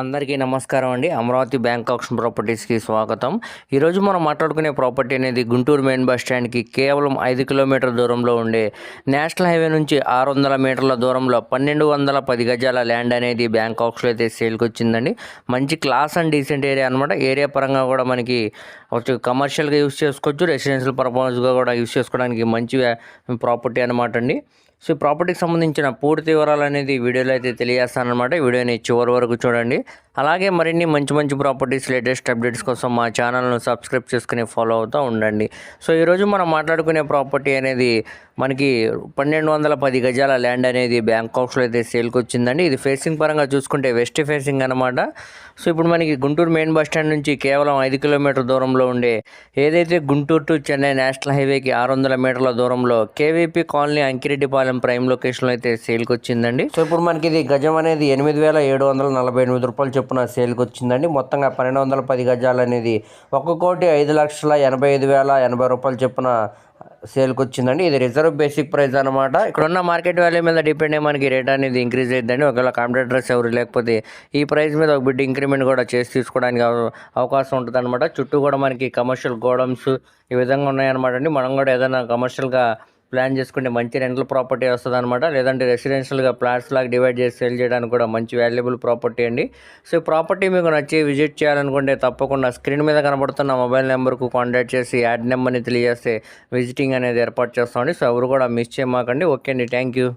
అందరికీ నమస్కారం అండి. అమరావతి బ్యాంక్ ఆక్షన్ ప్రాపర్టీస్కి స్వాగతం. ఈరోజు మనం మాట్లాడుకునే ప్రాపర్టీ అనేది గుంటూరు మెయిన్ బస్ స్టాండ్కి కేవలం 5 కిలోమీటర్ల దూరంలో ఉండే నేషనల్ హైవే నుంచి 600 మీటర్ల దూరంలో 1210 గజాల ల్యాండ్ అనేది బ్యాంక్ ఆక్షన్ అయితే సేల్కి వచ్చిందండి. మంచి క్లాస్ అండ్ డీసెంట్ ఏరియా అనమాట. ఏరియా పరంగా కూడా మనకి కమర్షియల్గా యూస్ చేసుకోవచ్చు, రెసిడెన్షియల్ పర్పస్గా కూడా యూస్ చేసుకోవడానికి మంచి ప్రాపర్టీ అనమాట అండి. సో ఈ ప్రాపర్టీకి సంబంధించిన పూర్తి వివరాలు అనేది వీడియోలో అయితే తెలియజేస్తానమాట. వీడియోని చివరి వరకు చూడండి. అలాగే మరిన్ని మంచి ప్రాపర్టీస్ లేటెస్ట్ అప్డేట్స్ కోసం మా ఛానల్ను సబ్స్క్రైబ్ చేసుకుని ఫాలో అవుతూ ఉండండి. సో ఈరోజు మనం మాట్లాడుకునే ప్రాపర్టీ అనేది మనకి 1210 గజాల ల్యాండ్ అనేది బ్యాంకాక్స్లో అయితే సేల్కి వచ్చిందండి. ఇది ఫేసింగ్ పరంగా చూసుకుంటే వెస్ట్ ఫేసింగ్ అనమాట. సో ఇప్పుడు మనకి గుంటూరు మెయిన్ బస్ స్టాండ్ నుంచి కేవలం 5 కిలోమీటర్ దూరంలో ఉండే ఏదైతే గుంటూరు టు చెన్నై నేషనల్ హైవేకి 600 మీటర్ల దూరంలో కేవీపీ కాలనీ అంకిరెడ్డిపాలెం ప్రైమ్ లొకేషన్లో అయితే సేల్కి వచ్చిందండి. సో ఇప్పుడు మనకి ఇది గజం అనేది 8,748 రూపాయలు చొప్పున సేల్కి వచ్చిందండి. మొత్తంగా 1210 గజాలు అనేది 1,05,85,080 రూపాయలు చొప్పున సేల్కి వచ్చిందండి. ఇది రిజర్వ్ బేసిక్ ప్రైస్ అనమాట. ఇక్కడ ఉన్న మార్కెట్ వాల్యూ మీద డిపెండ్ అయ్యి మనకి రేట్ అనేది ఇంక్రీజ్ అవుతుందండి. ఒకవేళ కాంపిటేటర్స్ ఎవరు లేకపోతే ఈ ప్రైస్ మీద ఒక బిడ్ ఇంక్రిమెంట్ కూడా చేసి తీసుకోవడానికి అవకాశం ఉంటుంది అనమాట. చుట్టూ కూడా మనకి కమర్షియల్ గోడౌన్స్ ఈ విధంగా ఉన్నాయన్నమాట అండి. మనం కూడా ఏదైనా కమర్షియల్గా ప్లాన్ చేసుకుంటే మంచి రెంటల్ ప్రాపర్టీ వస్తుంది అనమాట. లేదంటే రెసిడెన్షియల్గా ఫ్లాట్స్ లాగా డివైడ్ చేసి సేల్ చేయడానికి కూడా మంచి వాల్యుబుల్ ప్రాపర్టీ అండి. సో ఈ ప్రాపర్టీ మీకు నచ్చి విజిట్ చేయాలనుకుంటే తప్పకుండా స్క్రీన్ మీద కనబడుతున్న మొబైల్ నెంబర్కు కాంటాక్ట్ చేసి యాడ్ నెంబర్ని తెలియజేస్తే విజిటింగ్ అనేది ఏర్పాటు చేస్తామండి. సో ఎవరు కూడా మిస్ చేయమాకండి. ఓకే అండి, థ్యాంక్ యూ.